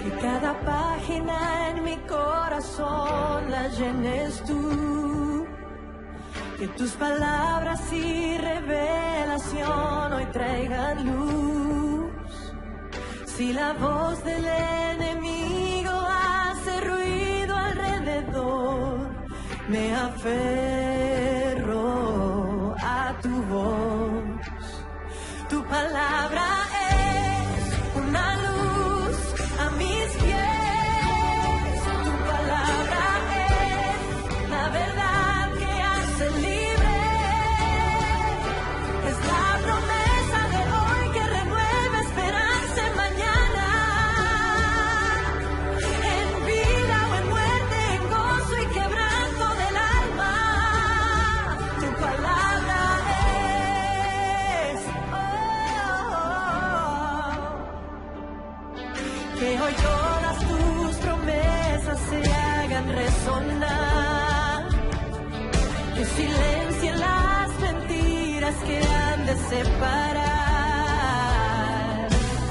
Que cada página en mi corazón la llenes tú. Que tus palabras y revelación hoy traigan luz. Si la voz del enemigo hace ruido alrededor, me aferro a tu voz. Tu palabra es una luz a mis pies. Tu palabra es la verdad que hace libre. Es la promesa de hoy que renueva esperanza en mañana. En vida o en muerte, en gozo y quebranto del alma. Tu palabra es que hoy todas tus promesas se hagan resonar. Que silencien las mentiras que han de separar.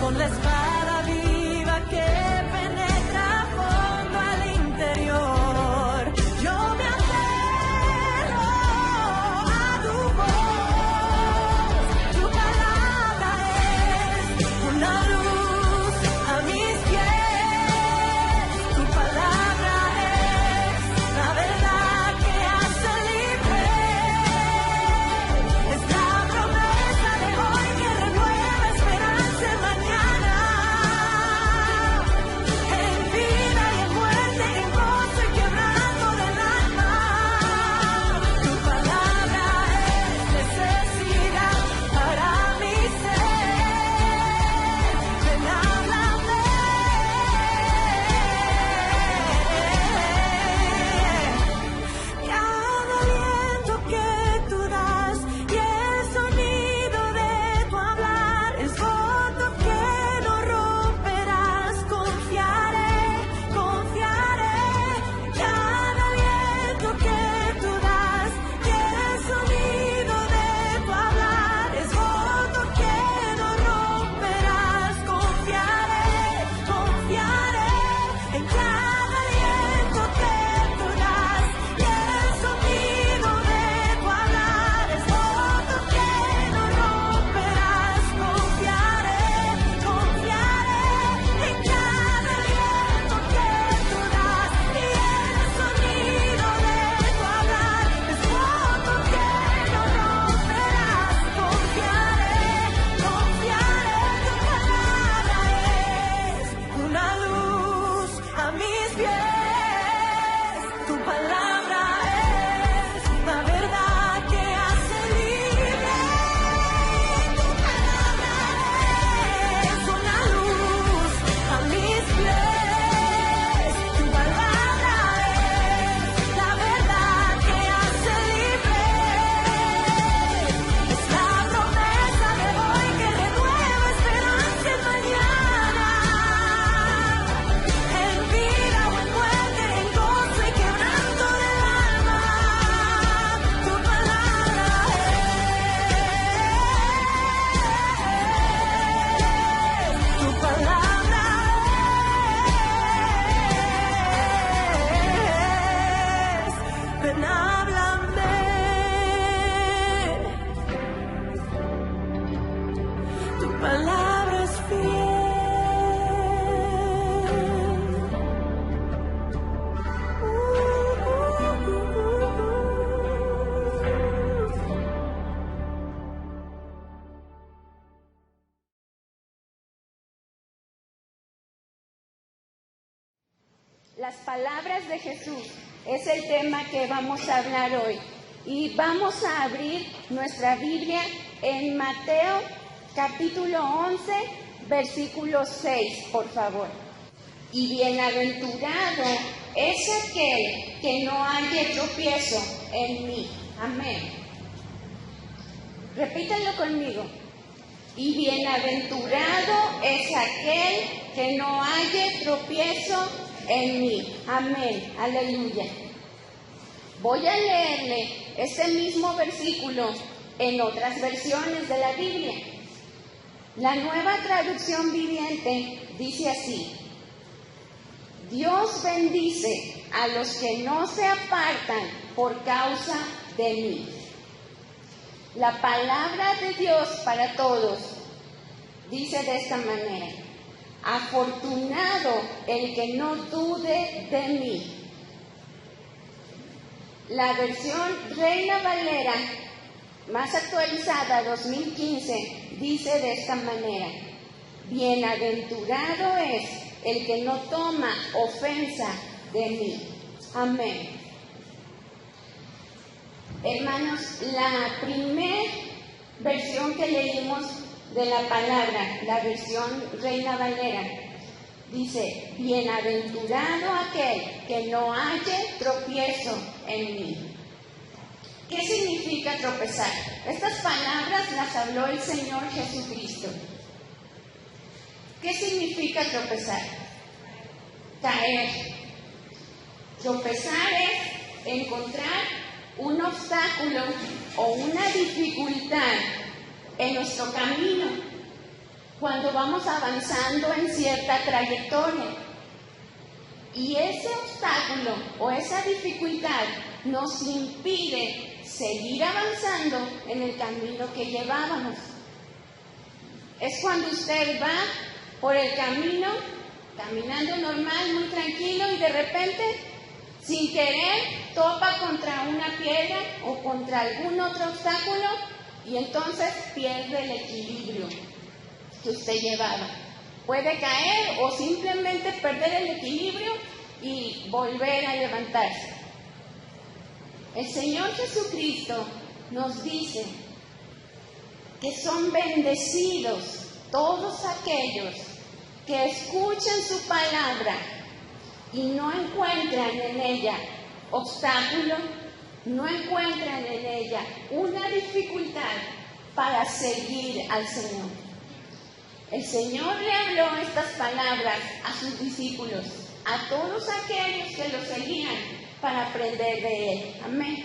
Con la espada viva que penetra a fondo al interior, yo me aferro a tu voz. Tu palabra es una luz a mis pies. Tu palabra es la verdad que hace libre. Es la promesa de hoy que renueva esperanza en mañana. En vida y en muerte, en gozo y quebranto del alma. Tu palabra es necesidad para mi ser. Ven, háblame. Cada aliento que tú das y el sonido de tu hablar es voto que no romperás. Confiaré, confiaré. Cada aliento que tú das y el sonido de tu hablar es voto que no romperás. Confiaré, confiaré en cada aliento que tú das y el sonido de tu hablar es voto que no romperás. Confiaré, confiaré en cada aliento que tú das y el sonido de tu hablar es voto que no romperás. Confiaré, confiaré. Tu palabra es una luz a mis pies. Tu palabra es la verdad que hace libre. Tu palabra es una luz a mis pies. Tu palabra es la verdad que hace libre. Es la promesa de hoy que renueva esperanza en mañana. En vida o en muerte, en gozo y quebranto del alma. Tu palabra es. Tu palabra es. Ven, háblame. Tu palabra es fiel. Las palabras de Jesús es el tema que vamos a hablar hoy. Y vamos a abrir nuestra Biblia en Mateo capítulo 11, versículo 6, por favor. Y bienaventurado es aquel que no haya tropiezo en mí. Amén. Repítanlo conmigo. Y bienaventurado es aquel que no haya tropiezo en mí. Amén. Aleluya. Voy a leerle este mismo versículo en otras versiones de la Biblia. La Nueva Traducción Viviente dice así: Dios bendice a los que no se apartan por causa de mí. La palabra de Dios para todos dice de esta manera: afortunado el que no dude de mí. La versión Reina Valera más actualizada 2015 dice de esta manera: bienaventurado es el que no toma ofensa de mí. Amén. Hermanos, la primera versión que leímos de la palabra, la versión Reina Valera, dice: bienaventurado aquel que no halle tropiezo en mí. ¿Qué significa tropezar? Estas palabras las habló el Señor Jesucristo. ¿Qué significa tropezar? Caer. Tropezar es encontrar un obstáculo o una dificultad en nuestro camino cuando vamos avanzando en cierta trayectoria. Y ese obstáculo o esa dificultad nos impide seguir avanzando en el camino que llevábamos. Es cuando usted va por el camino, caminando normal, muy tranquilo, y de repente, sin querer, topa contra una piedra o contra algún otro obstáculo y entonces pierde el equilibrio que usted llevaba. Puede caer o simplemente perder el equilibrio y volver a levantarse. El Señor Jesucristo nos dice que son bendecidos todos aquellos que escuchan su palabra y no encuentran en ella obstáculo, no encuentran en ella una dificultad para seguir al Señor. El Señor le habló estas palabras a sus discípulos, a todos aquellos que lo seguían para aprender de Él. Amén.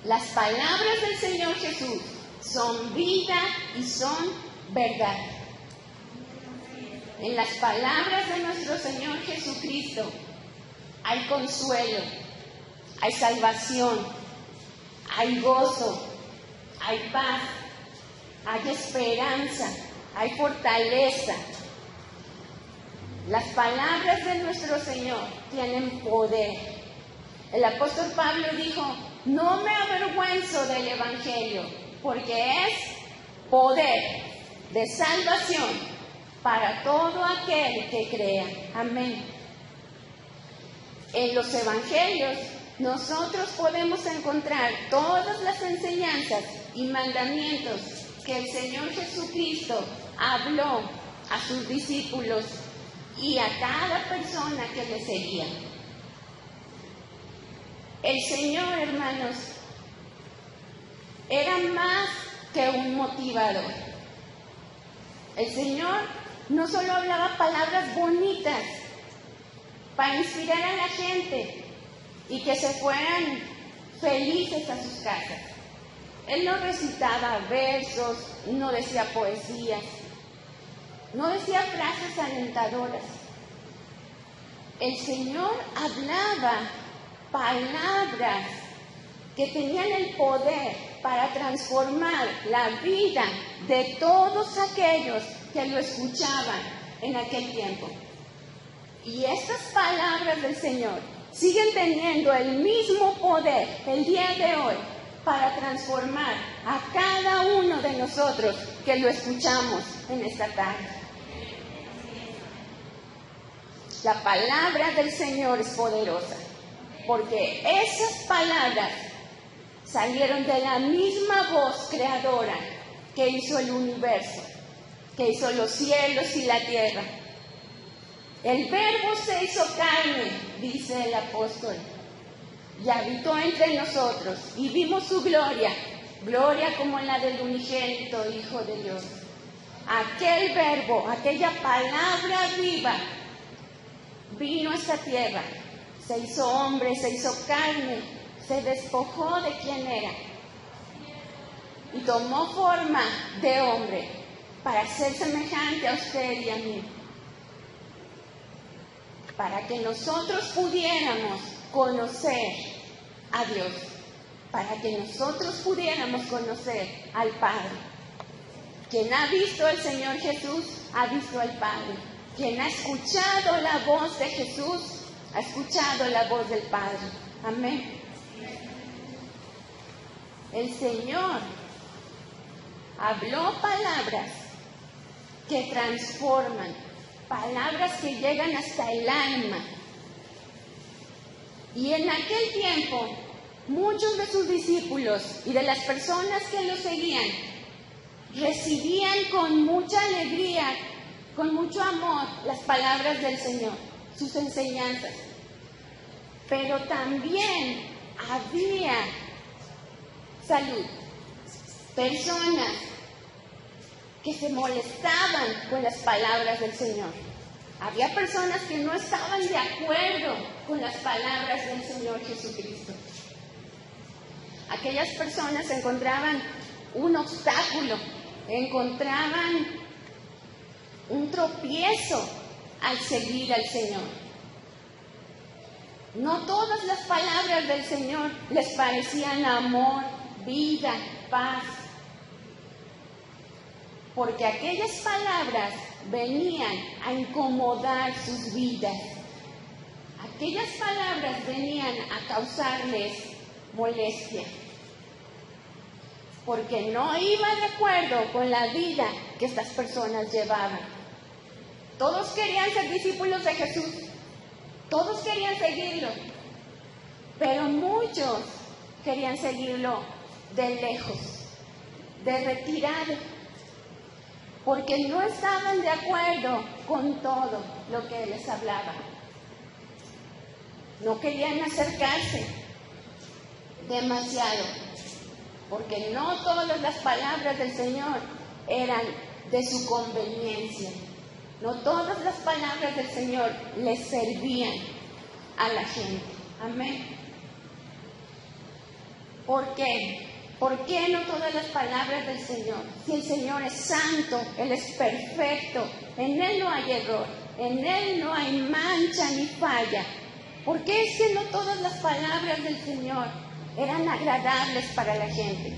Las palabras del Señor Jesús son vida y son verdad. En las palabras de nuestro Señor Jesucristo hay consuelo, hay salvación, hay gozo, hay paz, hay esperanza, hay fortaleza. Las palabras de nuestro Señor tienen poder. El apóstol Pablo dijo: no me avergüenzo del Evangelio, porque es poder de salvación para todo aquel que crea. Amén. En los Evangelios nosotros podemos encontrar todas las enseñanzas y mandamientos que el Señor Jesucristo habló a sus discípulos y a cada persona que le seguía. El Señor, hermanos, era más que un motivador. El Señor no solo hablaba palabras bonitas para inspirar a la gente y que se fueran felices a sus casas. Él no recitaba versos, no decía poesías, no decía frases alentadoras. El Señor hablaba palabras que tenían el poder para transformar la vida de todos aquellos que lo escuchaban en aquel tiempo. Y estas palabras del Señor siguen teniendo el mismo poder el día de hoy para transformar a cada uno de nosotros que lo escuchamos en esta tarde. La palabra del Señor es poderosa, porque esas palabras salieron de la misma voz creadora que hizo el universo, que hizo los cielos y la tierra. El Verbo se hizo carne, dice el apóstol, y habitó entre nosotros, y vimos su gloria, gloria como la del unigénito Hijo de Dios. Aquel Verbo, aquella palabra viva, vino a esta tierra, se hizo hombre, se hizo carne, se despojó de quien era y tomó forma de hombre para ser semejante a usted y a mí, para que nosotros pudiéramos conocer a Dios, para que nosotros pudiéramos conocer al Padre. Quien ha visto al Señor Jesús, ha visto al Padre. Quien ha escuchado la voz de Jesús, ha escuchado la voz del Padre. Amén. El Señor habló palabras que transforman, palabras que llegan hasta el alma. Y en aquel tiempo, muchos de sus discípulos y de las personas que lo seguían, recibían con mucha alegría, con mucho amor, las palabras del Señor, sus enseñanzas. Pero también había personas que se molestaban con las palabras del Señor. Había personas que no estaban de acuerdo con las palabras del Señor Jesucristo. Aquellas personas encontraban un obstáculo, encontraban un tropiezo al seguir al Señor. No todas las palabras del Señor les parecían amor, vida, paz, porque aquellas palabras venían a incomodar sus vidas. Aquellas palabras venían a causarles molestia, porque no iba de acuerdo con la vida que estas personas llevaban. Todos querían ser discípulos de Jesús, todos querían seguirlo, pero muchos querían seguirlo de lejos, de retirado, porque no estaban de acuerdo con todo lo que Él les hablaba. No querían acercarse demasiado, porque no todas las palabras del Señor eran de su conveniencia. No todas las palabras del Señor les servían a la gente. Amén. ¿Por qué? ¿Por qué no todas las palabras del Señor? Si el Señor es santo, Él es perfecto, en Él no hay error, en Él no hay mancha ni falla. ¿Por qué es que no todas las palabras del Señor eran agradables para la gente?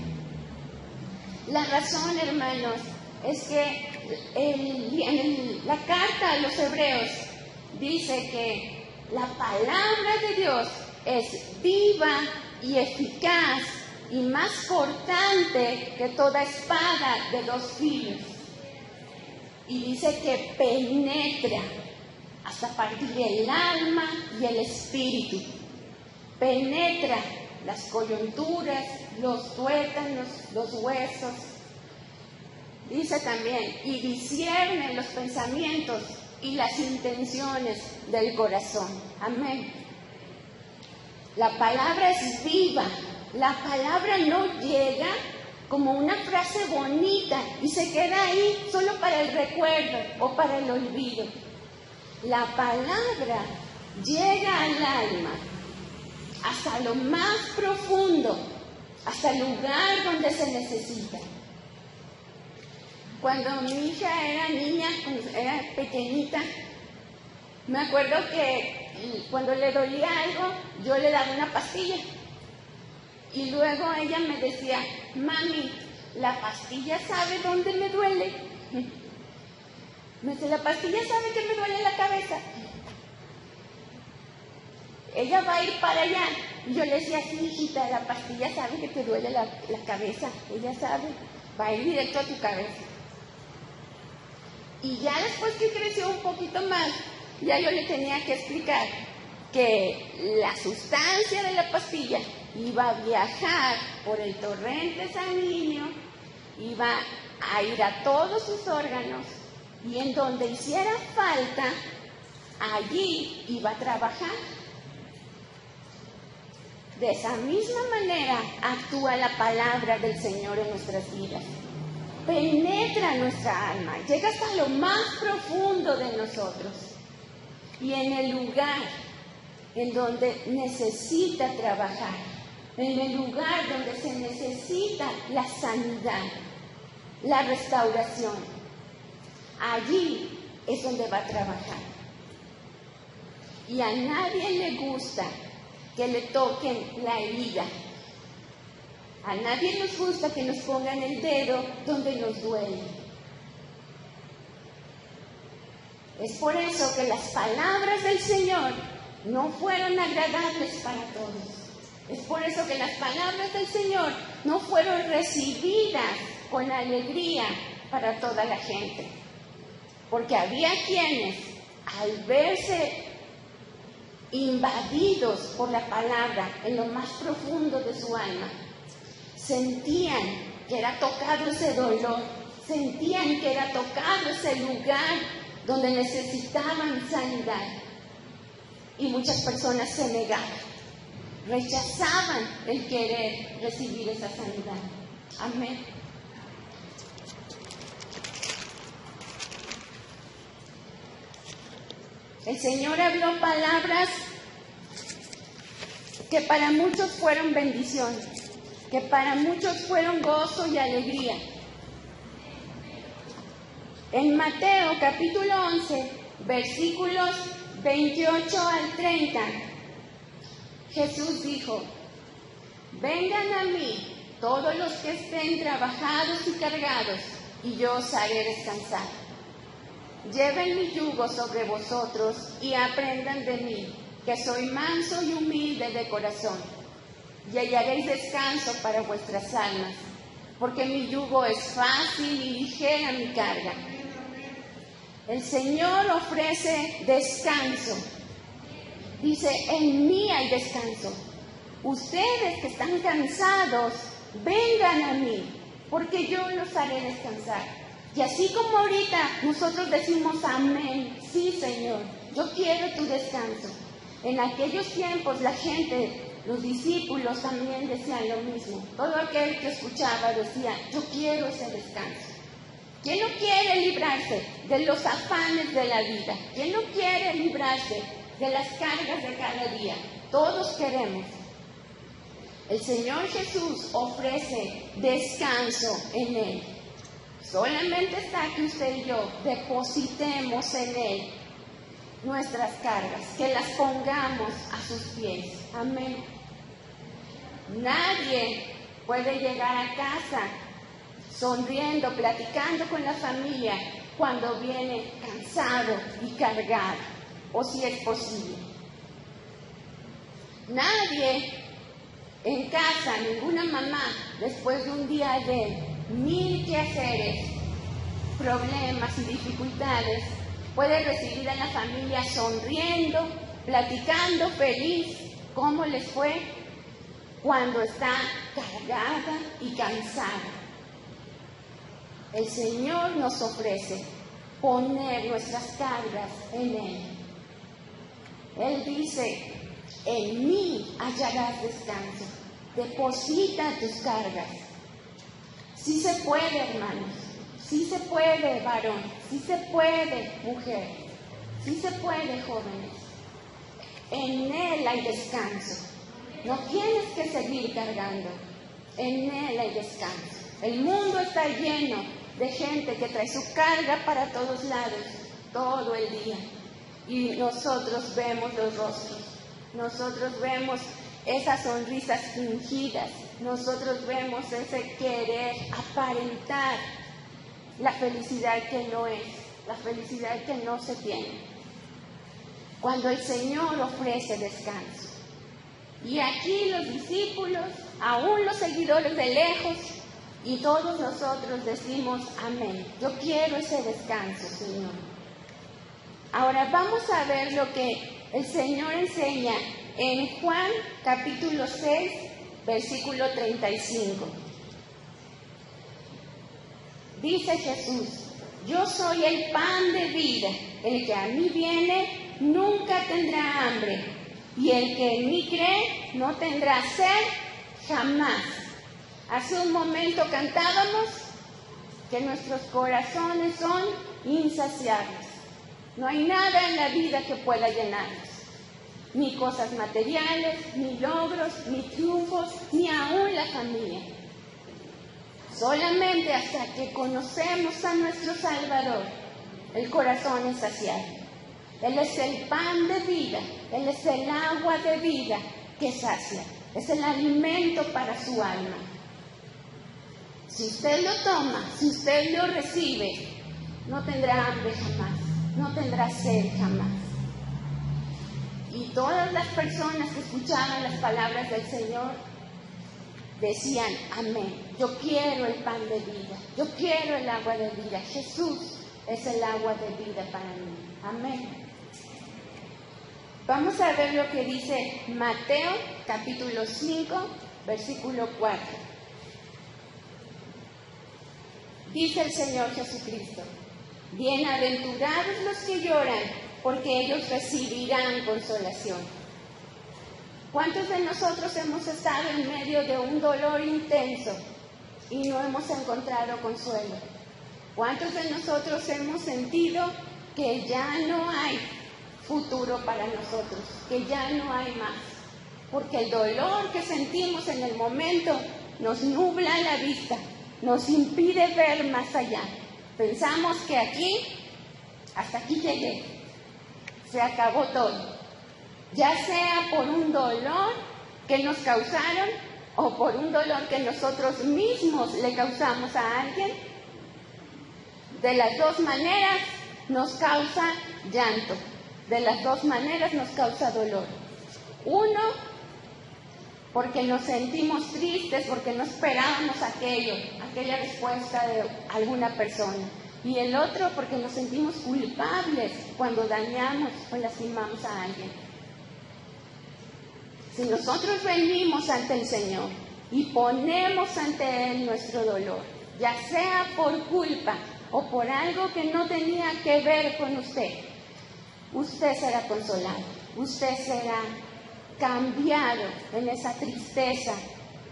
La razón, hermanos, es que en la carta a los Hebreos dice que la palabra de Dios es viva y eficaz y más cortante que toda espada de dos filos. Y dice que penetra hasta partir el alma y el espíritu. Penetra las coyunturas, los tuétanos, los huesos. Dice también, y discierne los pensamientos y las intenciones del corazón. Amén. La palabra es viva. La palabra no llega como una frase bonita y se queda ahí solo para el recuerdo o para el olvido. La palabra llega al alma, hasta lo más profundo, hasta el lugar donde se necesita. Cuando mi hija era niña, cuando era pequeñita, me acuerdo que cuando le dolía algo, yo le daba una pastilla. Y luego ella me decía, mami, ¿la pastilla sabe dónde me duele? Me dice, ¿la pastilla sabe que me duele la cabeza? Ella va a ir para allá. Y yo le decía, sí, hijita, la pastilla sabe que te duele la cabeza. Ella sabe, va a ir directo a tu cabeza. Y ya después que creció un poquito más, ya yo le tenía que explicar que la sustancia de la pastilla iba a viajar por el torrente sanguíneo, iba a ir a todos sus órganos y en donde hiciera falta, allí iba a trabajar. De esa misma manera actúa la palabra del Señor en nuestras vidas. Penetra nuestra alma, llega hasta lo más profundo de nosotros. Y en el lugar en donde necesita trabajar, en el lugar donde se necesita la sanidad, la restauración. Allí es donde va a trabajar. Y a nadie le gusta que le toquen la herida. A nadie nos gusta que nos pongan el dedo donde nos duele. Es por eso que las palabras del Señor no fueron agradables para todos. Es por eso que las palabras del Señor no fueron recibidas con alegría para toda la gente. Porque había quienes, al verse invadidos por la palabra en lo más profundo de su alma, sentían que era tocado ese dolor, sentían que era tocado ese lugar donde necesitaban sanidad. Y muchas personas se negaban, rechazaban el querer recibir esa sanidad. Amén. El Señor habló palabras que para muchos fueron bendición, que para muchos fueron gozo y alegría. En Mateo capítulo 11, versículos 28 al 30, Jesús dijo: vengan a mí todos los que estén trabajados y cargados, y yo os haré descansar. Lleven mi yugo sobre vosotros y aprendan de mí, que soy manso y humilde de corazón, y hallaréis descanso para vuestras almas, porque mi yugo es fácil y ligera mi carga. El Señor ofrece descanso. Dice, en mí hay descanso. Ustedes que están cansados, vengan a mí, porque yo los haré descansar. Y así como ahorita nosotros decimos amén, sí Señor, yo quiero tu descanso. En aquellos tiempos la gente, los discípulos también decían lo mismo. Todo aquel que escuchaba decía, yo quiero ese descanso. ¿Quién no quiere librarse de los afanes de la vida? ¿Quién no quiere librarse de las cargas de cada día? Todos queremos. El Señor Jesús ofrece descanso en Él. Solamente está que usted y yo depositemos en Él nuestras cargas, que las pongamos a sus pies. Amén. Nadie puede llegar a casa sonriendo, platicando con la familia cuando viene cansado y cargado, o si es posible. Nadie en casa, ninguna mamá, después de un día de 1000 quehaceres, problemas y dificultades, puede recibir a la familia sonriendo, platicando, feliz, cómo les fue cuando está cargada y cansada. El Señor nos ofrece poner nuestras cargas en Él. Él dice, en mí hallarás descanso. Deposita tus cargas. Sí se puede, hermanos. Sí se puede, varón. Sí se puede, mujer. Sí se puede, jóvenes. En Él hay descanso. No tienes que seguir cargando. En Él hay descanso. El mundo está lleno de gente que trae su carga para todos lados, todo el día. Y nosotros vemos los rostros. Nosotros vemos esas sonrisas fingidas. Nosotros vemos ese querer aparentar la felicidad que no es, la felicidad que no se tiene. Cuando el Señor ofrece descanso. Y aquí los discípulos, aún los seguidores de lejos, y todos nosotros decimos amén. Yo quiero ese descanso, Señor. Ahora vamos a ver lo que el Señor enseña en Juan capítulo 6, versículo 35. Dice Jesús, yo soy el pan de vida, el que a mí viene nunca tendrá hambre, y el que en mí cree no tendrá sed jamás. Hace un momento cantábamos que nuestros corazones son insaciables. No hay nada en la vida que pueda llenarnos. ni cosas materiales, ni logros, ni triunfos, ni aún la familia. Solamente hasta que conocemos a nuestro Salvador, el corazón es saciado. Él es el pan de vida, Él es el agua de vida que sacia, es el alimento para su alma. Si usted lo toma, si usted lo recibe, no tendrá hambre jamás, no tendrá sed jamás. Y todas las personas que escuchaban las palabras del Señor decían, amén, yo quiero el pan de vida, yo quiero el agua de vida. Jesús es el agua de vida para mí. Amén. Vamos a ver lo que dice Mateo capítulo 5, versículo 4. Dice el Señor Jesucristo, bienaventurados los que lloran, porque ellos recibirán consolación. ¿Cuántos de nosotros hemos estado en medio de un dolor intenso y no hemos encontrado consuelo? ¿Cuántos de nosotros hemos sentido que ya no hay futuro para nosotros, que ya no hay más? Porque el dolor que sentimos en el momento nos nubla la vista, nos impide ver más allá. Pensamos que hasta aquí llegué, se acabó todo. Ya sea por un dolor que nos causaron o por un dolor que nosotros mismos le causamos a alguien, de las dos maneras nos causa llanto, de las dos maneras nos causa dolor. Uno, porque nos sentimos tristes, porque no esperábamos aquella respuesta de alguna persona. Y el otro, porque nos sentimos culpables cuando dañamos o lastimamos a alguien. Si nosotros venimos ante el Señor y ponemos ante Él nuestro dolor, ya sea por culpa o por algo que no tenía que ver con usted, usted será consolado, usted será cambiado en esa tristeza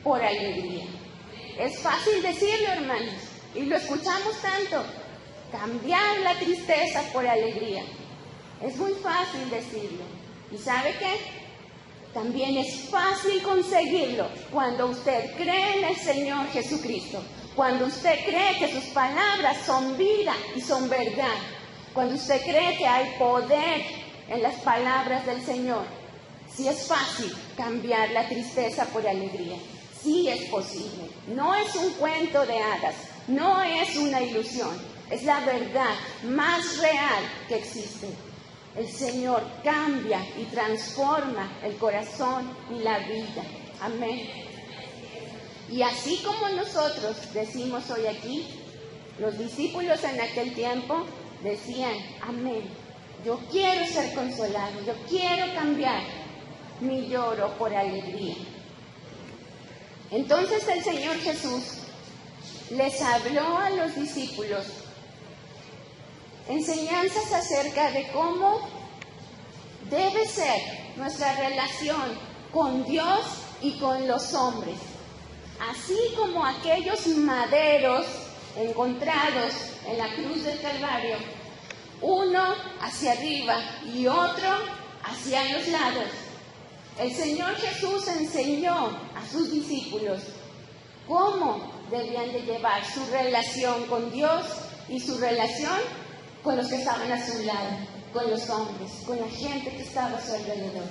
por alegría. Es fácil decirlo, hermanos, y lo escuchamos tanto, cambiar la tristeza por alegría. Es muy fácil decirlo. ¿Y sabe qué? También es fácil conseguirlo cuando usted cree en el Señor Jesucristo, cuando usted cree que sus palabras son vida y son verdad, cuando usted cree que hay poder en las palabras del Señor. Sí es fácil cambiar la tristeza por alegría, sí es posible. No es un cuento de hadas, no es una ilusión, es la verdad más real que existe. El Señor cambia y transforma el corazón y la vida. Amén. Y así como nosotros decimos hoy aquí, los discípulos en aquel tiempo decían, amén, yo quiero ser consolado, yo quiero cambiar mi lloro por alegría. Entonces el Señor Jesús les habló a los discípulos enseñanzas acerca de cómo debe ser nuestra relación con Dios y con los hombres, así como aquellos maderos encontrados en la cruz del Calvario, uno hacia arriba y otro hacia los lados. El Señor Jesús enseñó a sus discípulos cómo debían de llevar su relación con Dios y su relación con los que estaban a su lado, con los hombres, con la gente que estaba a su alrededor.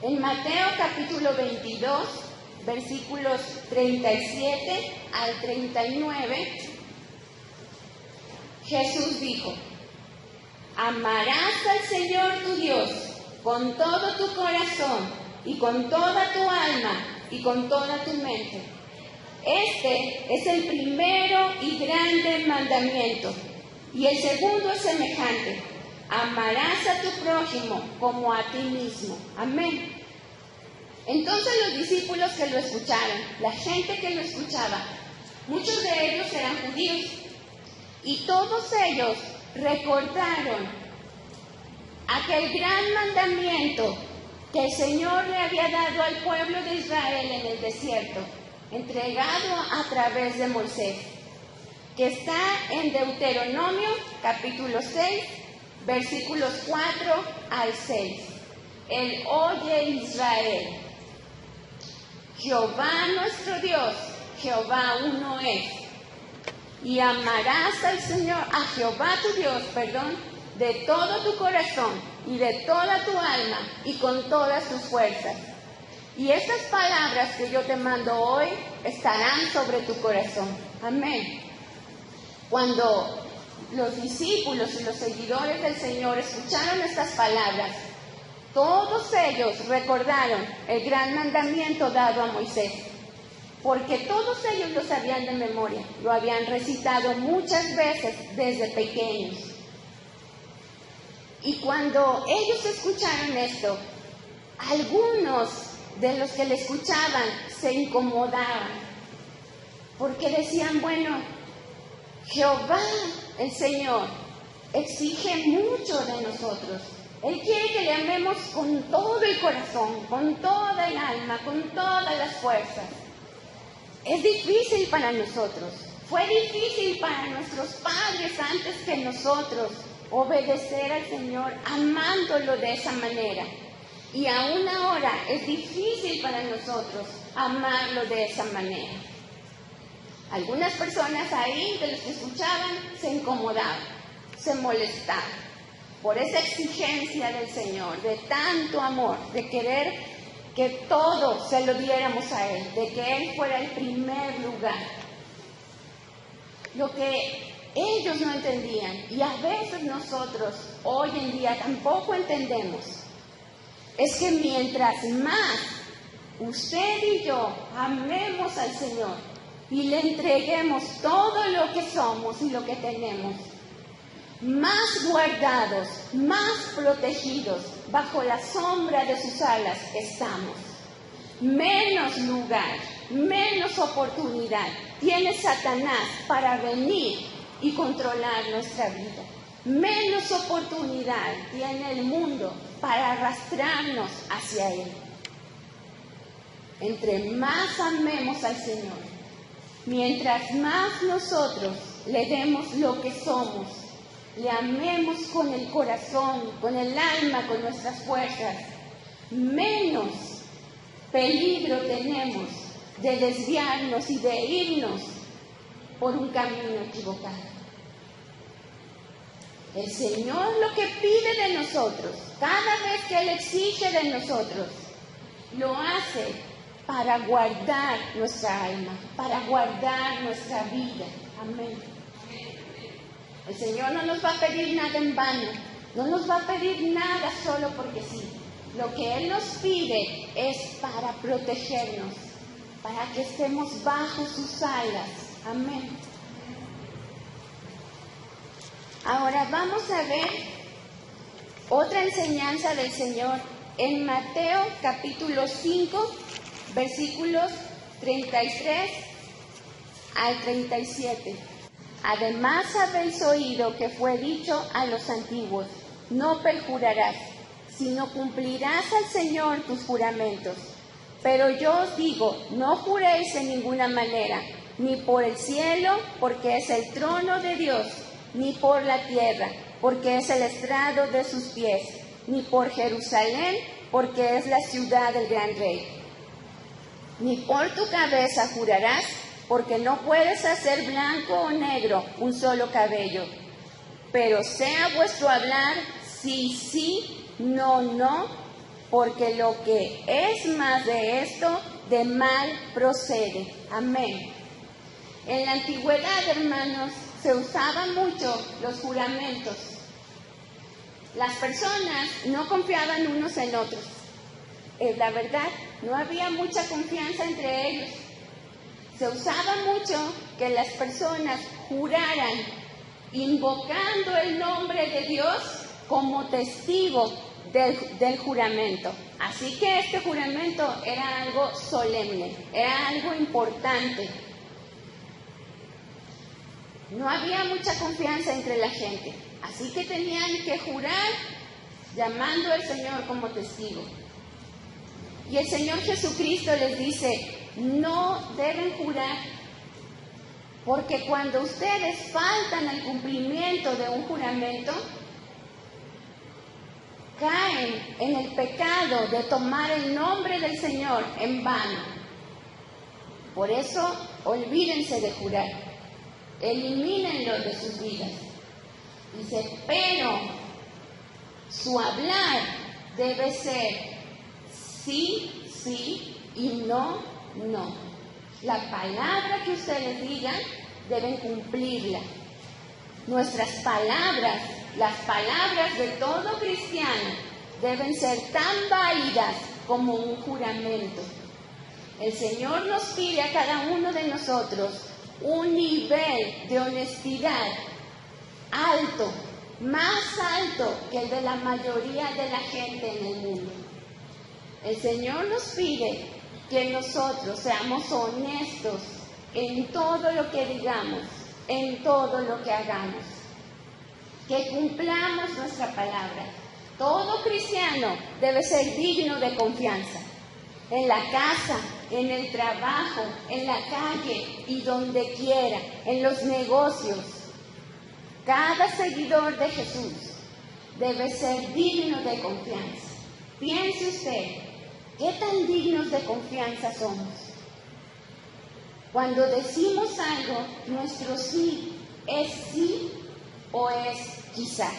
En Mateo capítulo 22, versículos 37 al 39, Jesús dijo, amarás al Señor tu Dios con todo tu corazón y con toda tu alma y con toda tu mente. Este es el primero y grande mandamiento. Y el segundo es semejante, amarás a tu prójimo como a ti mismo. Amén. Entonces los discípulos que lo escucharon, la gente que lo escuchaba, muchos de ellos eran judíos, y todos ellos recordaron aquel gran mandamiento que el Señor le había dado al pueblo de Israel en el desierto, entregado a través de Moisés, que está en Deuteronomio capítulo 6, versículos 4 al 6. el Oye Israel. Jehová nuestro Dios, Jehová uno es. Y amarás al Señor, a Jehová tu Dios, de todo tu corazón y de toda tu alma y con todas tus fuerzas. Y estas palabras que yo te mando hoy estarán sobre tu corazón. Amén. Cuando los discípulos y los seguidores del Señor escucharon estas palabras, todos ellos recordaron el gran mandamiento dado a Moisés, porque todos ellos lo sabían de memoria, lo habían recitado muchas veces desde pequeños. Y cuando ellos escucharon esto, algunos de los que le escuchaban se incomodaban, porque decían, bueno, Jehová, el Señor, exige mucho de nosotros. Él quiere que le amemos con todo el corazón, con toda el alma, con todas las fuerzas. Es difícil para nosotros, fue difícil para nuestros padres antes que nosotros obedecer al Señor amándolo de esa manera. Y aún ahora es difícil para nosotros amarlo de esa manera. Algunas personas ahí, de los que escuchaban, se incomodaban, se molestaban por esa exigencia del Señor, de tanto amor, de querer que todo se lo diéramos a Él, de que Él fuera el primer lugar. Lo que ellos no entendían, y a veces nosotros hoy en día tampoco entendemos, es que mientras más usted y yo amemos al Señor y le entreguemos todo lo que somos y lo que tenemos, más guardados, más protegidos bajo la sombra de sus alas estamos. Menos lugar, menos oportunidad tiene Satanás para venir y controlar nuestra vida. Menos oportunidad tiene el mundo para arrastrarnos hacia Él. Entre más amemos al Señor, mientras más nosotros le demos lo que somos, le amemos con el corazón, con el alma, con nuestras fuerzas, menos peligro tenemos de desviarnos y de irnos por un camino equivocado. El Señor lo que pide de nosotros, cada vez que Él exige de nosotros, lo hace para guardar nuestra alma, para guardar nuestra vida. Amén. El Señor no nos va a pedir nada en vano, no nos va a pedir nada solo porque sí. Lo que Él nos pide es para protegernos, para que estemos bajo sus alas. Amén. Ahora vamos a ver otra enseñanza del Señor en Mateo capítulo 5, versículos 33 al 37. Además habéis oído que fue dicho a los antiguos, no perjurarás, sino cumplirás al Señor tus juramentos. Pero yo os digo, no juréis en ninguna manera, ni por el cielo, porque es el trono de Dios, ni por la tierra, porque es el estrado de sus pies, ni por Jerusalén, porque es la ciudad del gran rey. Ni por tu cabeza jurarás, porque no puedes hacer blanco o negro un solo cabello. Pero sea vuestro hablar sí, sí, no, no, porque lo que es más de esto, de mal procede. Amén. En la antigüedad, hermanos, se usaban mucho los juramentos. Las personas no confiaban unos en otros. Es la verdad, no había mucha confianza entre ellos. Se usaba mucho que las personas juraran invocando el nombre de Dios como testigo del juramento. Así que este juramento era algo solemne, era algo importante. No había mucha confianza entre la gente, así que tenían que jurar llamando al Señor como testigo. Y el Señor Jesucristo les dice, no deben jurar, porque cuando ustedes faltan al cumplimiento de un juramento, caen en el pecado de tomar el nombre del Señor en vano. Por eso, olvídense de jurar, elimínenlo de sus vidas. Dice, pero su hablar debe ser sí, sí y no, no. La palabra que ustedes digan deben cumplirla. Nuestras palabras, las palabras de todo cristiano, deben ser tan válidas como un juramento. El Señor nos pide a cada uno de nosotros un nivel de honestidad alto, más alto que el de la mayoría de la gente en el mundo. El Señor nos pide que nosotros seamos honestos en todo lo que digamos, en todo lo que hagamos, que cumplamos nuestra palabra. Todo cristiano debe ser digno de confianza, en la casa, en el trabajo, en la calle y donde quiera, en los negocios. Cada seguidor de Jesús debe ser digno de confianza. Piense usted, ¿qué tan dignos de confianza somos? Cuando decimos algo, nuestro sí es sí o es quizá.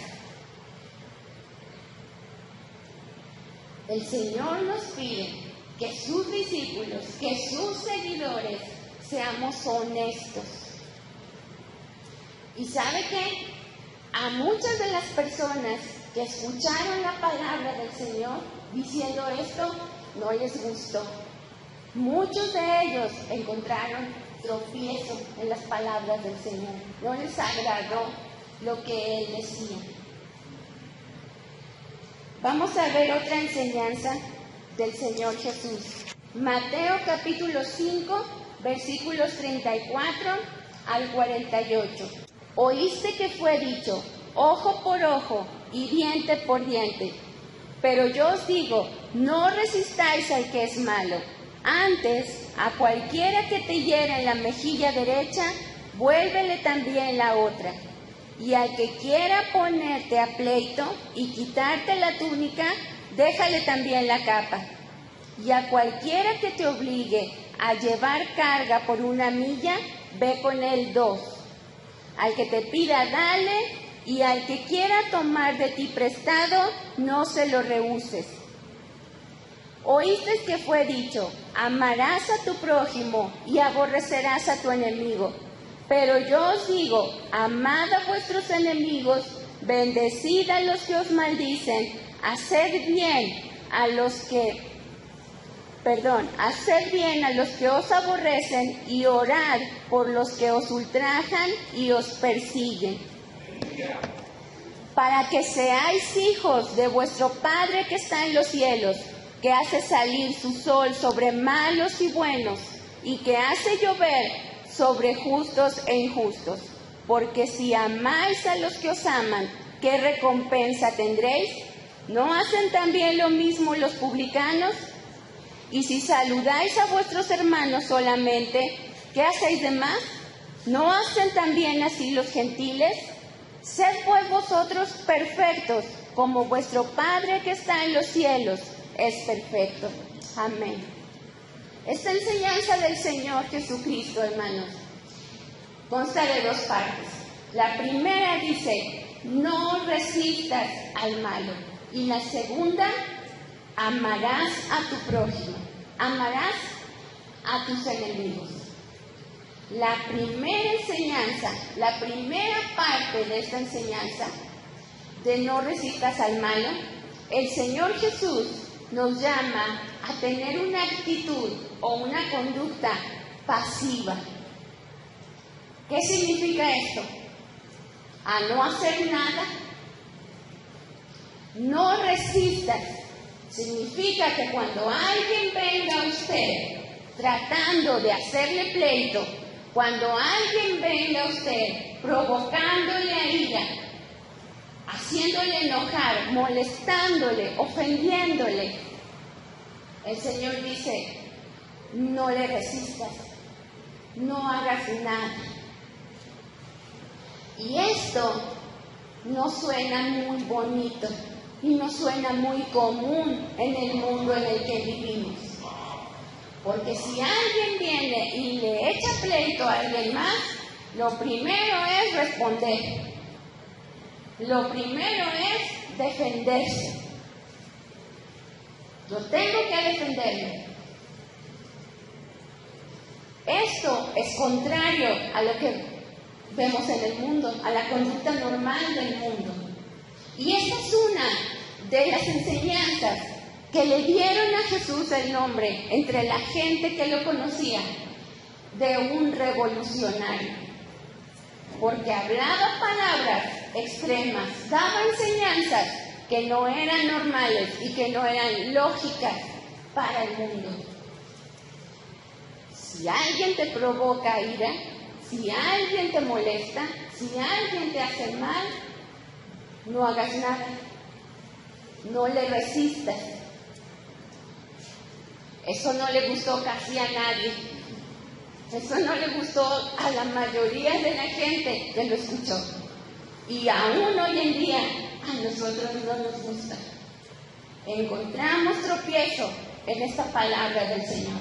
El Señor nos pide que sus discípulos, que sus seguidores, seamos honestos. ¿Y sabe qué? A muchas de las personas que escucharon la palabra del Señor diciendo esto, no les gustó. Muchos de ellos encontraron tropiezo en las palabras del Señor. No les agradó lo que Él decía. Vamos a ver otra enseñanza del Señor Jesús. Mateo capítulo 5, versículos 34 al 48. Oíste que fue dicho, ojo por ojo y diente por diente. Pero yo os digo, no resistáis al que es malo. Antes, a cualquiera que te hiera en la mejilla derecha, vuélvele también la otra. Y al que quiera ponerte a pleito y quitarte la túnica, déjale también la capa. Y a cualquiera que te obligue a llevar carga por 1 milla, ve con él 2. Al que te pida, dale, y al que quiera tomar de ti prestado, no se lo rehuses. Oíste que fue dicho, amarás a tu prójimo y aborrecerás a tu enemigo. Pero yo os digo, amad a vuestros enemigos, bendecid a los que os maldicen, haced bien a los que os aborrecen y orad por los que os ultrajan y os persiguen. Para que seáis hijos de vuestro Padre que está en los cielos, que hace salir su sol sobre malos y buenos, y que hace llover sobre justos e injustos. Porque si amáis a los que os aman, ¿qué recompensa tendréis? ¿No hacen también lo mismo los publicanos? Y si saludáis a vuestros hermanos solamente, ¿qué hacéis de más? ¿No hacen también así los gentiles? Sed pues vosotros perfectos, como vuestro Padre que está en los cielos es perfecto. Amén. Esta enseñanza del Señor Jesucristo, hermanos, consta de 2 partes. La primera dice, no resistas al malo. Y la segunda, amarás a tu prójimo, amarás a tus enemigos. La primera enseñanza, la primera parte de esta enseñanza, de no resistas al malo, el Señor Jesús nos llama a tener una actitud o una conducta pasiva. ¿Qué significa esto? A no hacer nada. No resistas. Significa que cuando alguien venga a usted tratando de hacerle pleito, cuando alguien venga a usted provocándole a ira, haciéndole enojar, molestándole, ofendiéndole, el Señor dice, no le resistas, no hagas nada. Y esto no suena muy bonito, y nos suena muy común en el mundo en el que vivimos. Porque si alguien viene y le echa pleito a alguien más, lo primero es responder. Lo primero es defenderse. Yo tengo que defenderme. Esto es contrario a lo que vemos en el mundo, a la conducta normal del mundo. Y esta es una de las enseñanzas que le dieron a Jesús el nombre entre la gente que lo conocía de un revolucionario. Porque hablaba palabras extremas, daba enseñanzas que no eran normales y que no eran lógicas para el mundo. Si alguien te provoca ira, si alguien te molesta, si alguien te hace mal, no hagas nada, no le resistas. Eso no le gustó casi a nadie. Eso no le gustó a la mayoría de la gente que lo escuchó. Y aún hoy en día a nosotros no nos gusta. Encontramos tropiezo en esta palabra del Señor.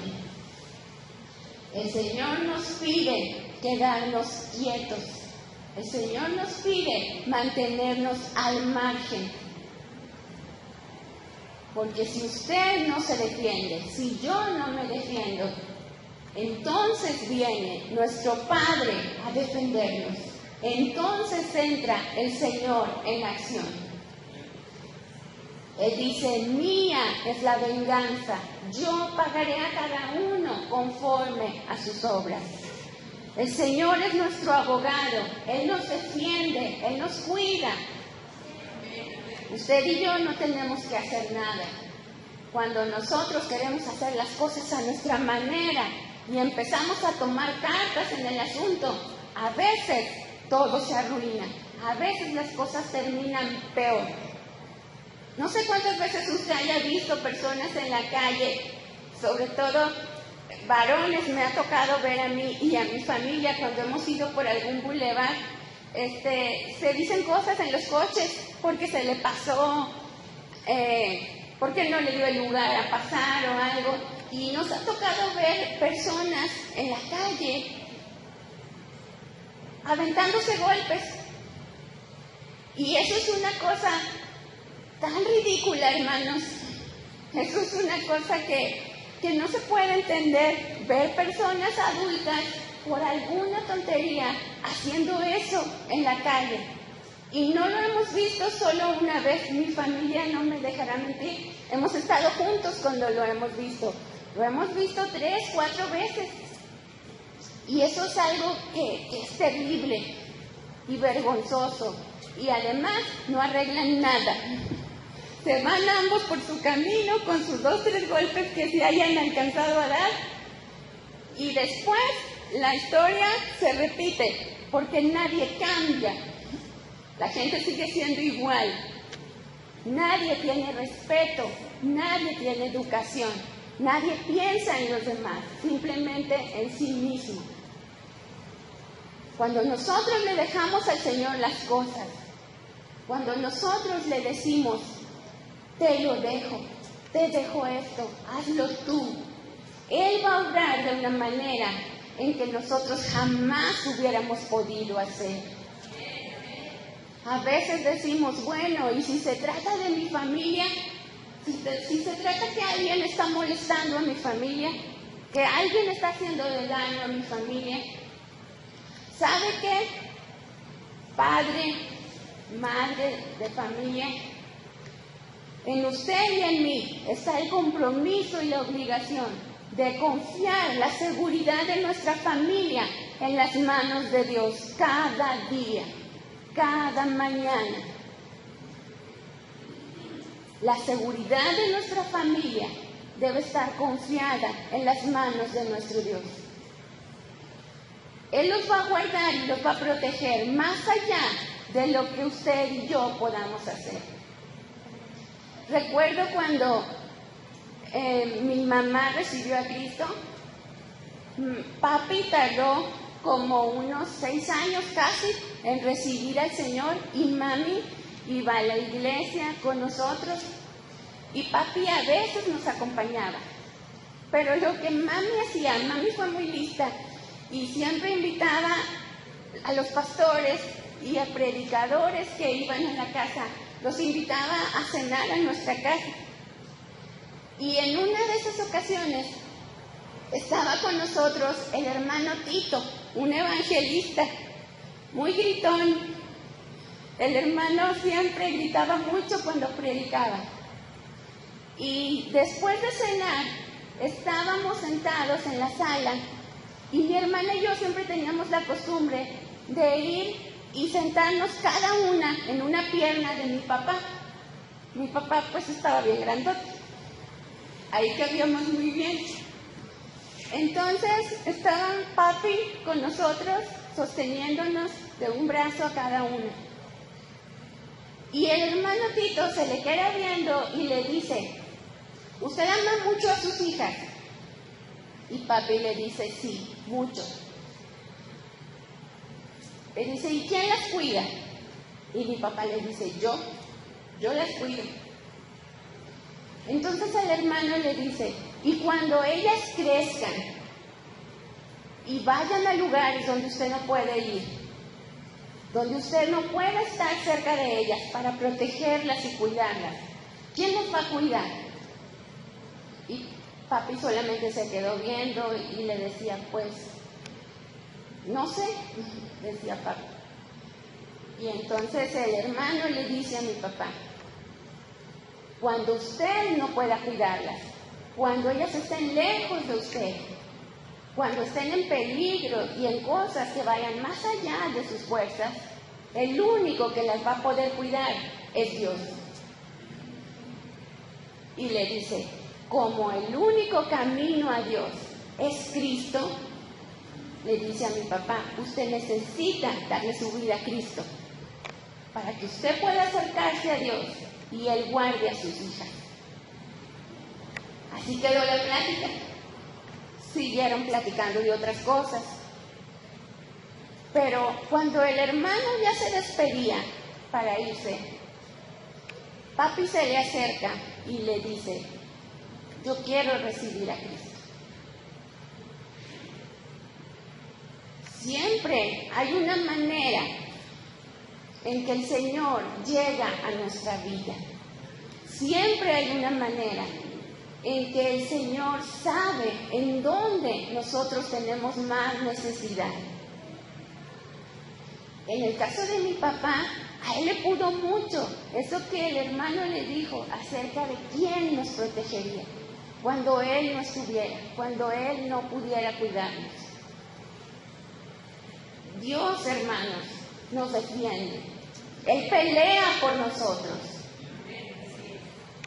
El Señor nos pide quedarnos quietos. El Señor nos pide mantenernos al margen. Porque si usted no se defiende, si yo no me defiendo, entonces viene nuestro Padre a defendernos. Entonces entra el Señor en acción. Él dice, mía es la venganza, yo pagaré a cada uno conforme a sus obras. El Señor es nuestro abogado, Él nos defiende, Él nos cuida. Usted y yo no tenemos que hacer nada. Cuando nosotros queremos hacer las cosas a nuestra manera y empezamos a tomar cartas en el asunto, a veces todo se arruina, a veces las cosas terminan peor. No sé cuántas veces usted haya visto personas en la calle, sobre todo varones, me ha tocado ver a mí y a mi familia cuando hemos ido por algún bulevar, se dicen cosas en los coches porque se le pasó, porque no le dio el lugar a pasar o algo. Y nos ha tocado ver personas en la calle aventándose golpes. Y eso es una cosa tan ridícula, hermanos. Eso es una cosa que no se puede entender. Ver personas adultas por alguna tontería haciendo eso en la calle. Y no lo hemos visto solo una vez. Mi familia no me dejará mentir. Hemos estado juntos cuando lo hemos visto. Lo hemos visto 3, 4 veces. Y eso es algo que es terrible y vergonzoso. Y además no arreglan nada. Se van ambos por su camino con sus 2, 3 golpes que se hayan alcanzado a dar. Y después la historia se repite porque nadie cambia. La gente sigue siendo igual. Nadie tiene respeto, nadie tiene educación, nadie piensa en los demás, simplemente en sí mismo. Cuando nosotros le dejamos al Señor las cosas, cuando nosotros le decimos, te lo dejo, te dejo esto, hazlo tú, Él va a obrar de una manera en que nosotros jamás hubiéramos podido hacer. A veces decimos, bueno, y si se trata de mi familia, si se trata que alguien está molestando a mi familia, que alguien está haciendo daño a mi familia, ¿sabe qué? Padre, madre de familia, en usted y en mí está el compromiso y la obligación de confiar la seguridad de nuestra familia en las manos de Dios cada día. Cada mañana. La seguridad de nuestra familia debe estar confiada en las manos de nuestro Dios. Él los va a guardar y los va a proteger más allá de lo que usted y yo podamos hacer. Recuerdo cuando mi mamá recibió a Cristo, papi tardó como unos 6 años casi en recibir al Señor y mami iba a la iglesia con nosotros y papi a veces nos acompañaba. Pero lo que mami hacía, mami fue muy lista y siempre invitaba a los pastores y a predicadores que iban a la casa, los invitaba a cenar a nuestra casa. Y en una de esas ocasiones estaba con nosotros el hermano Tito, un evangelista, muy gritón. El hermano siempre gritaba mucho cuando predicaba. Y después de cenar, estábamos sentados en la sala y mi hermana y yo siempre teníamos la costumbre de ir y sentarnos cada una en una pierna de mi papá. Mi papá pues estaba bien grandote, ahí cabíamos muy bien. Entonces estaban papi con nosotros sosteniéndonos de un brazo a cada una. Y el hermano Tito se le queda viendo y le dice: ¿usted ama mucho a sus hijas? Y papi le dice: sí, mucho. Le dice: ¿y quién las cuida? Y mi papá le dice: yo las cuido. Entonces el hermano le dice: y cuando ellas crezcan y vayan a lugares donde usted no puede ir, donde usted no puede estar cerca de ellas para protegerlas y cuidarlas, ¿quién las va a cuidar? Y papi solamente se quedó viendo y le decía: pues, no sé, decía papi. Y entonces el hermano le dice a mi papá: cuando usted no pueda cuidarlas, cuando ellas estén lejos de usted, cuando estén en peligro y en cosas que vayan más allá de sus fuerzas, el único que las va a poder cuidar es Dios. Y le dice: como el único camino a Dios es Cristo, le dice a mi papá, usted necesita darle su vida a Cristo para que usted pueda acercarse a Dios y Él guarde a sus hijas. Así quedó la plática. Siguieron platicando de otras cosas. Pero cuando el hermano ya se despedía para irse, papi se le acerca y le dice: yo quiero recibir a Cristo. Siempre hay una manera en que el Señor llega a nuestra vida. Siempre hay una manera en que el Señor sabe en dónde nosotros tenemos más necesidad. En el caso de mi papá, a él le pudo mucho eso que el hermano le dijo acerca de quién nos protegería cuando él no estuviera, cuando él no pudiera cuidarnos. Dios, hermanos, nos defiende. Él pelea por nosotros.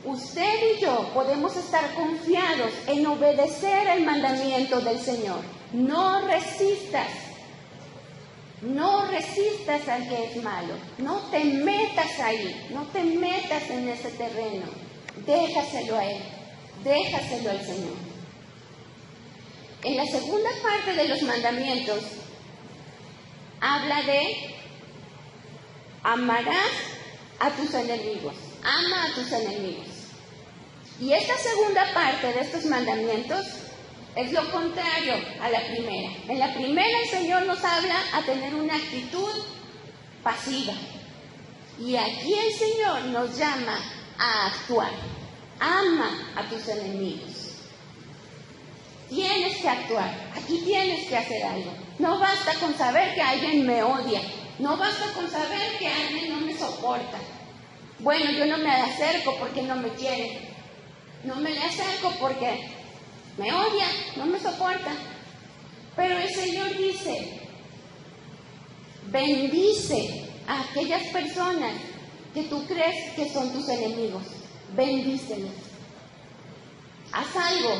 Usted y yo podemos estar confiados en obedecer el mandamiento del Señor. No resistas. No resistas al que es malo. No te metas ahí. No te metas en ese terreno. Déjaselo a Él. Déjaselo al Señor. En la segunda parte de los mandamientos habla de amarás a tus enemigos. Ama a tus enemigos. Y esta segunda parte de estos mandamientos es lo contrario a la primera. En la primera el Señor nos habla a tener una actitud pasiva. Y aquí el Señor nos llama a actuar. Ama a tus enemigos. Tienes que actuar. Aquí tienes que hacer algo. No basta con saber que alguien me odia. No basta con saber que alguien no me soporta. Bueno, yo no me acerco porque no me quiere. No me le acerco porque me odia, no me soporta. Pero el Señor dice: bendice a aquellas personas que tú crees que son tus enemigos. Bendícelos. Haz algo.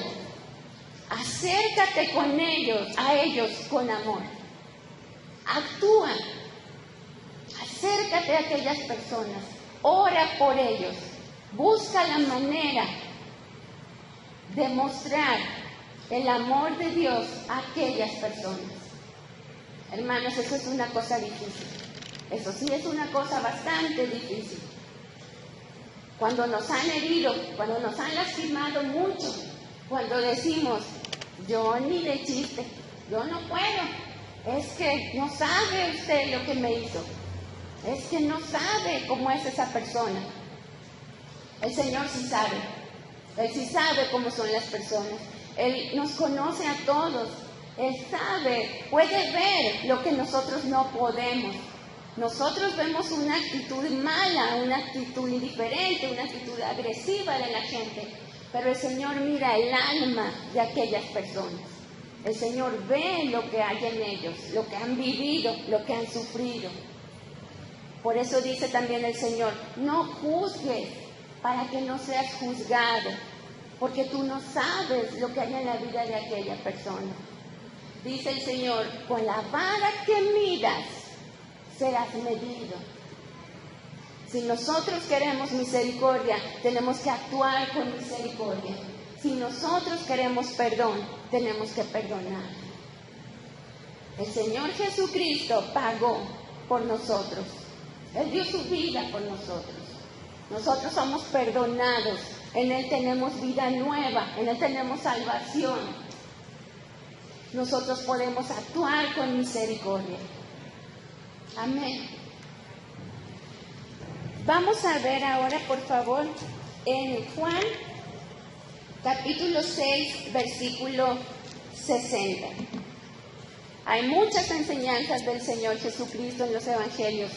Acércate con ellos, a ellos con amor. Actúa. Acércate a aquellas personas. Ora por ellos. Busca la manera de mostrar el amor de Dios a aquellas personas. Hermanos, eso es una cosa difícil. Eso sí es una cosa bastante difícil. Cuando nos han herido, cuando nos han lastimado mucho, cuando decimos, yo ni de chiste, yo no puedo, es que no sabe usted lo que me hizo, es que no sabe cómo es esa persona. El Señor sí sabe, Él sí sabe cómo son las personas, Él nos conoce a todos, Él sabe, puede ver lo que nosotros no podemos. Nosotros vemos una actitud mala, una actitud indiferente, una actitud agresiva de la gente, pero el Señor mira el alma de aquellas personas. El Señor ve lo que hay en ellos, lo que han vivido, lo que han sufrido. Por eso dice también el Señor, no juzgues para que no seas juzgado, porque tú no sabes lo que hay en la vida de aquella persona. Dice el Señor, con la vara que midas, serás medido. Si nosotros queremos misericordia, tenemos que actuar con misericordia. Si nosotros queremos perdón, tenemos que perdonar. El Señor Jesucristo pagó por nosotros. Él dio su vida por nosotros. Nosotros somos perdonados. En Él tenemos vida nueva. En Él tenemos salvación. Nosotros podemos actuar con misericordia. Amén. Vamos a ver ahora, por favor, en Juan, capítulo 6, versículo 60. Hay muchas enseñanzas del Señor Jesucristo en los Evangelios,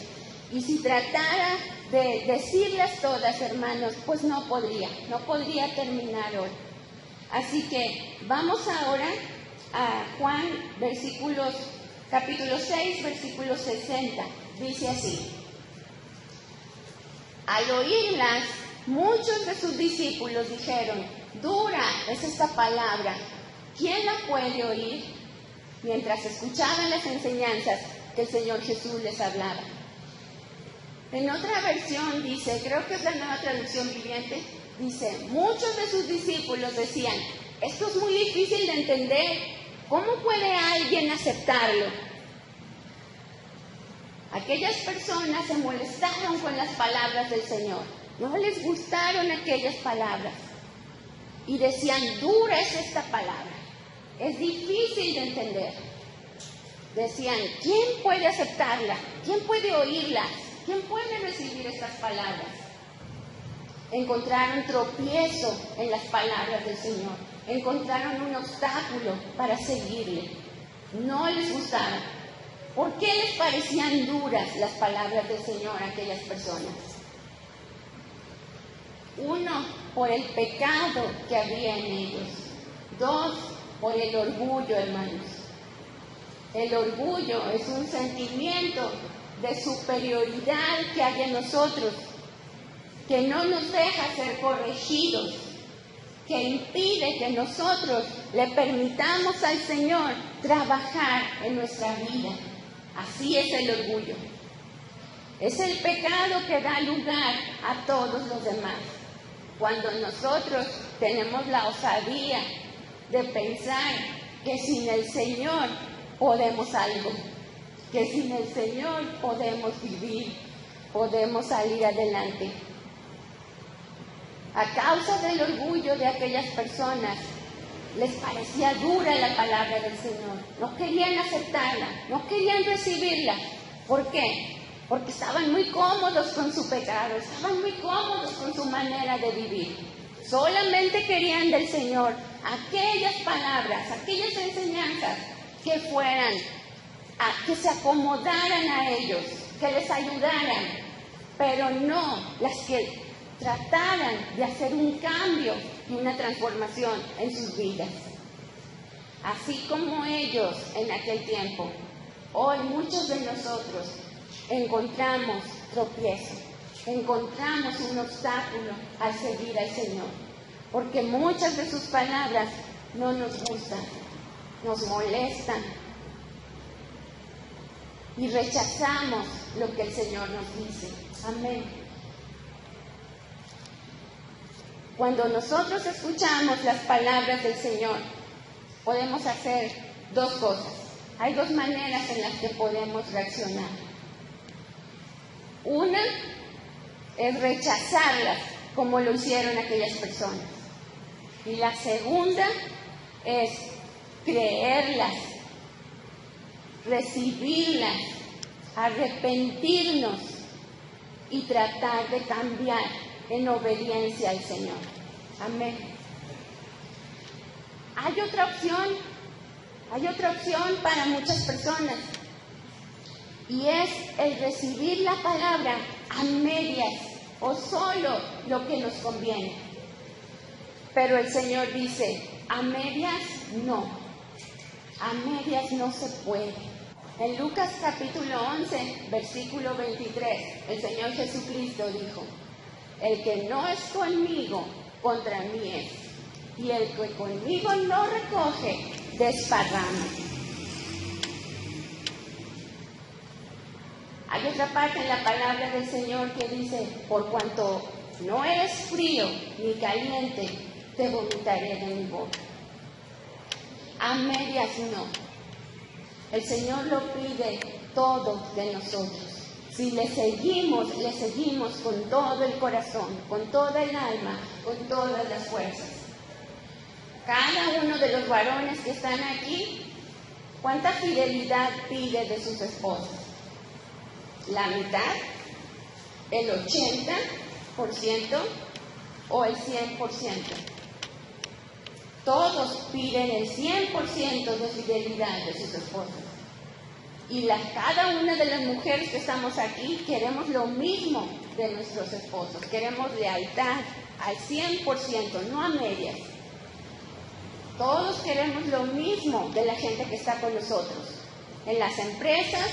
y si tratara de decirlas todas, hermanos, pues no podría terminar hoy. Así que vamos ahora a Juan, capítulo 6, versículo 60, dice así. Al oírlas, muchos de sus discípulos dijeron, dura es esta palabra, ¿quién la puede oír? Mientras escuchaban las enseñanzas que el Señor Jesús les hablaba. En otra versión dice, creo que es la Nueva Traducción Viviente, dice, muchos de sus discípulos decían, esto es muy difícil de entender, ¿cómo puede alguien aceptarlo? Aquellas personas se molestaron con las palabras del Señor. No les gustaron aquellas palabras. Y decían, dura es esta palabra. Es difícil de entender. Decían, ¿quién puede aceptarla? ¿Quién puede oírla? ¿Quién puede recibir estas palabras? Encontraron tropiezo en las palabras del Señor. Encontraron un obstáculo para seguirle. No les gustaron. ¿Por qué les parecían duras las palabras del Señor a aquellas personas? Uno, por el pecado que había en ellos. Dos, por el orgullo, hermanos. El orgullo es un sentimiento de superioridad que hay en nosotros, que no nos deja ser corregidos, que impide que nosotros le permitamos al Señor trabajar en nuestra vida. Así es el orgullo. Es el pecado que da lugar a todos los demás. Cuando nosotros tenemos la osadía de pensar que sin el Señor podemos algo, que sin el Señor podemos vivir, podemos salir adelante. A causa del orgullo de aquellas personas, les parecía dura la palabra del Señor. No querían aceptarla, no querían recibirla. ¿Por qué? Porque estaban muy cómodos con su pecado, estaban muy cómodos con su manera de vivir. Solamente querían del Señor aquellas palabras, aquellas enseñanzas que fueran, que se acomodaran a ellos, que les ayudaran, pero no las que trataran de hacer un cambio y una transformación en sus vidas. Así como ellos en aquel tiempo, hoy muchos de nosotros encontramos tropiezo, encontramos un obstáculo al seguir al Señor, porque muchas de sus palabras no nos gustan, nos molestan y rechazamos lo que el Señor nos dice. Amén. Cuando nosotros escuchamos las palabras del Señor, podemos hacer dos cosas. Hay dos maneras en las que podemos reaccionar. Una es rechazarlas como lo hicieron aquellas personas. Y la segunda es creerlas, recibirlas, arrepentirnos y tratar de cambiar en obediencia al Señor. Amén. Hay otra opción para muchas personas, y es el recibir la palabra a medias o solo lo que nos conviene. Pero el Señor dice, a medias no se puede. En Lucas capítulo 11, versículo 23, el Señor Jesucristo dijo, el que no es conmigo, contra mí es, y el que conmigo no recoge, desparrama. Hay otra parte en la palabra del Señor que dice, por cuanto no eres frío ni caliente, te vomitaré de mi boca. A medias no. El Señor lo pide todo de nosotros. Si le seguimos con todo el corazón, con toda el alma, con todas las fuerzas. Cada uno de los varones que están aquí, ¿cuánta fidelidad pide de sus esposas? ¿La mitad? ¿El 80%? ¿O el 100%? Todos piden el 100% de fidelidad de sus esposas. Y cada una de las mujeres que estamos aquí queremos lo mismo de nuestros esposos. Queremos lealtad al 100%, no a medias. Todos queremos lo mismo de la gente que está con nosotros. En las empresas,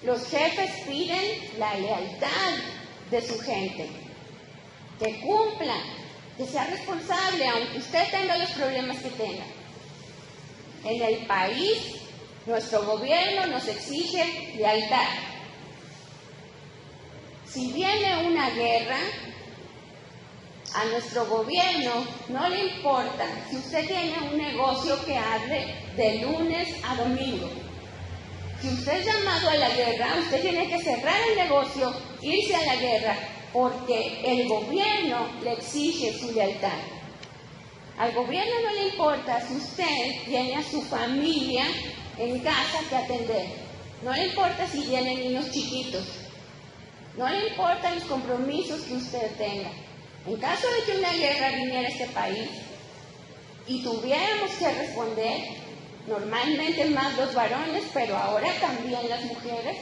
los jefes piden la lealtad de su gente. Que cumpla, que sea responsable, aunque usted tenga los problemas que tenga. En el país, nuestro gobierno nos exige lealtad. Si viene una guerra, a nuestro gobierno no le importa si usted tiene un negocio que abre de lunes a domingo. Si usted es llamado a la guerra, usted tiene que cerrar el negocio, irse a la guerra, porque el gobierno le exige su lealtad. Al gobierno no le importa si usted tiene a su familia en casa que atender. No le importa si tiene niños chiquitos. No le importan los compromisos que usted tenga. En caso de que una guerra viniera a este país y tuviéramos que responder, normalmente más los varones, pero ahora también las mujeres,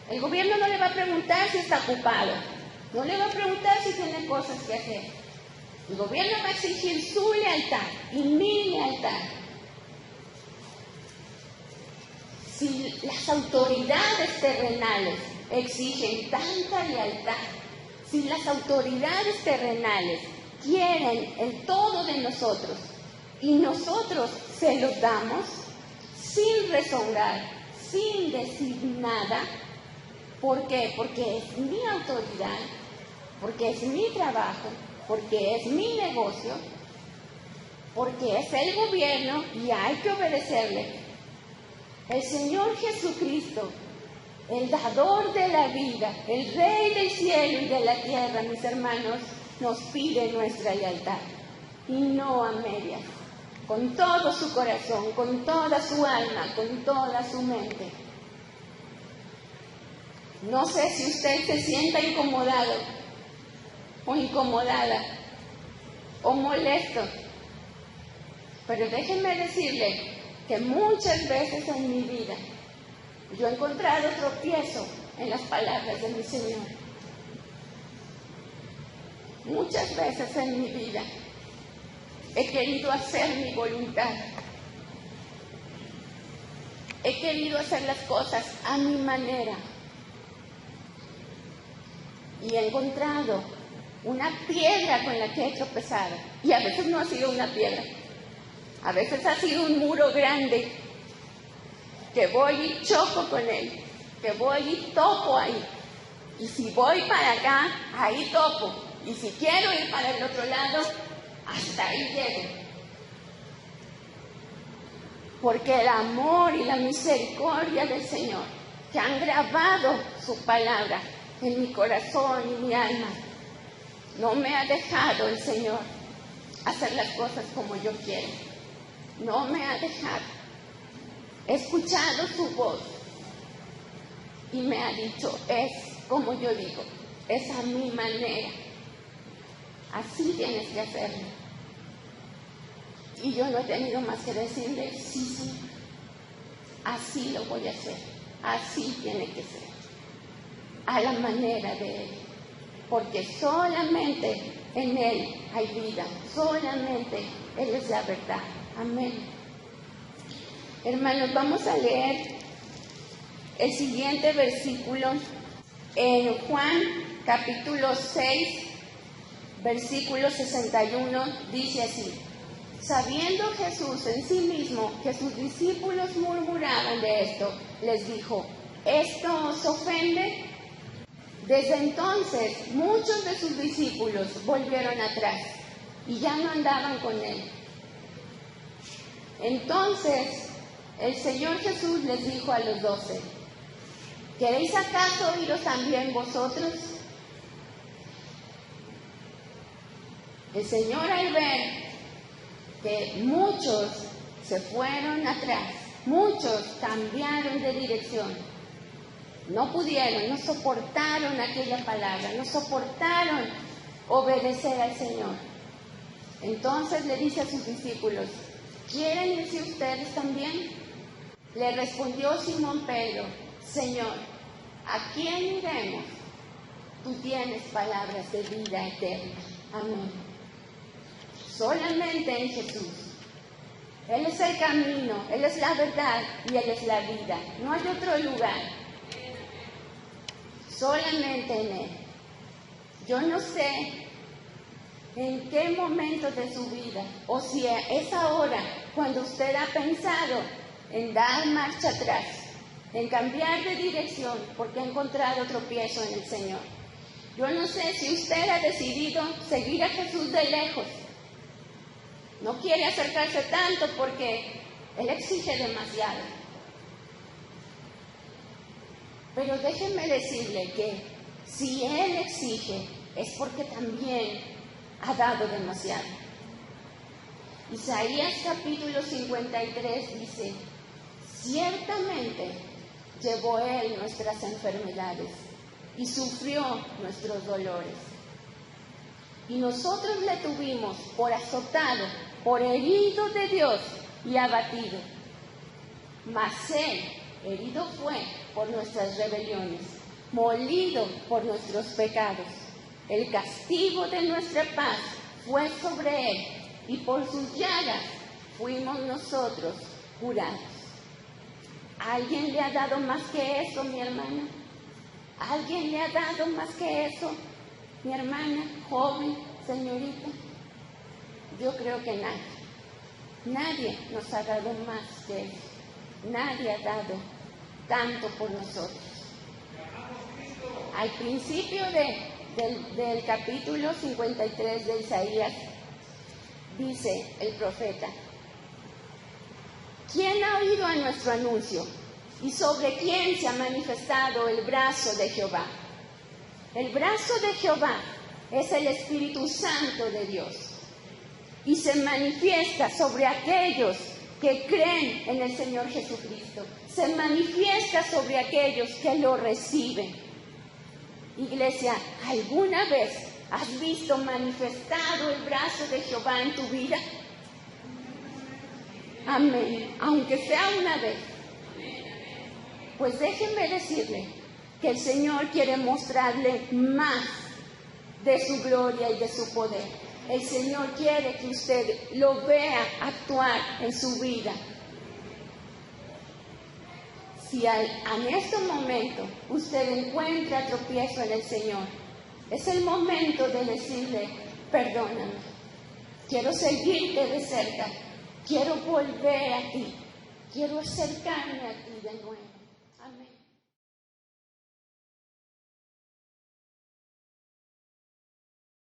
el gobierno no le va a preguntar si está ocupado, no le va a preguntar si tiene cosas que hacer. El gobierno va a exigir su lealtad y mi lealtad. Si las autoridades terrenales exigen tanta lealtad, si las autoridades terrenales quieren el todo de nosotros y nosotros se los damos sin rezongar, sin decir nada, ¿por qué? Porque es mi autoridad, porque es mi trabajo, porque es mi negocio, porque es el gobierno y hay que obedecerle. El Señor Jesucristo, el dador de la vida, el Rey del cielo y de la tierra, mis hermanos, nos pide nuestra lealtad, y no a medias, con todo su corazón, con toda su alma, con toda su mente. No sé si usted se sienta incomodado, o incomodada, o molesto, pero déjenme decirle que muchas veces en mi vida yo he encontrado tropiezo en las palabras de mi Señor. Muchas veces en mi vida he querido hacer mi voluntad. He querido hacer las cosas a mi manera. Y he encontrado una piedra con la que he tropezado. Y a veces no ha sido una piedra. A veces ha sido un muro grande que voy y choco con él, que voy y topo ahí. Y si voy para acá, ahí topo. Y si quiero ir para el otro lado, hasta ahí llego. Porque el amor y la misericordia del Señor que han grabado su palabra en mi corazón y mi alma. No me ha dejado el Señor hacer las cosas como yo quiero. No me ha dejado. He escuchado su voz y me ha dicho, es como yo digo, es a mi manera. Así tienes que hacerlo. Y yo no he tenido más que decirle, sí, Señor, así lo voy a hacer, así tiene que ser, a la manera de Él, porque solamente en Él hay vida, solamente Él es la verdad. Amén. Hermanos, vamos a leer el siguiente versículo en Juan capítulo 6, versículo 61, dice así: sabiendo Jesús en sí mismo que sus discípulos murmuraban de esto, les dijo, ¿esto os ofende? Desde entonces muchos de sus discípulos volvieron atrás y ya no andaban con Él. Entonces el Señor Jesús les dijo a los 12, ¿queréis acaso iros también vosotros? El Señor, al ver que muchos se fueron atrás, muchos cambiaron de dirección, no pudieron, no soportaron aquella palabra, no soportaron obedecer al Señor. Entonces le dice a sus discípulos, ¿quieren irse ustedes también? Le respondió Simón Pedro, Señor, ¿a quién iremos? Tú tienes palabras de vida eterna. Amén. Solamente en Jesús. Él es el camino, Él es la verdad y Él es la vida. No hay otro lugar. Solamente en Él. Yo no sé en qué momento de su vida, o si es ahora cuando usted ha pensado en dar marcha atrás, en cambiar de dirección porque ha encontrado tropiezo en el Señor. Yo no sé si usted ha decidido seguir a Jesús de lejos. No quiere acercarse tanto porque Él exige demasiado. Pero déjenme decirle que si Él exige es porque también ha dado demasiado. Isaías capítulo 53 dice, ciertamente llevó Él nuestras enfermedades y sufrió nuestros dolores. Y nosotros le tuvimos por azotado, por herido de Dios y abatido. Mas Él herido fue por nuestras rebeliones, molido por nuestros pecados. El castigo de nuestra paz fue sobre Él, y por sus llagas fuimos nosotros curados. ¿Alguien le ha dado más que eso, mi hermana? ¿Alguien le ha dado más que eso, mi hermana, joven, señorita? Yo creo que nadie. Nadie nos ha dado más que eso. Nadie ha dado tanto por nosotros. Al principio del capítulo 53 de Isaías, dice el profeta, ¿quién ha oído a nuestro anuncio? ¿Y sobre quién se ha manifestado el brazo de Jehová? El brazo de Jehová es el Espíritu Santo de Dios y se manifiesta sobre aquellos que creen en el Señor Jesucristo. Se manifiesta sobre aquellos que lo reciben. Iglesia, ¿alguna vez has visto manifestado el brazo de Jehová en tu vida? Amén. Aunque sea una vez. Pues déjenme decirle que el Señor quiere mostrarle más de su gloria y de su poder. El Señor quiere que usted lo vea actuar en su vida. Si en este momento usted encuentra tropiezo en el Señor, es el momento de decirle, perdóname, quiero seguirte de cerca, quiero volver a ti, quiero acercarme a ti de nuevo. Amén.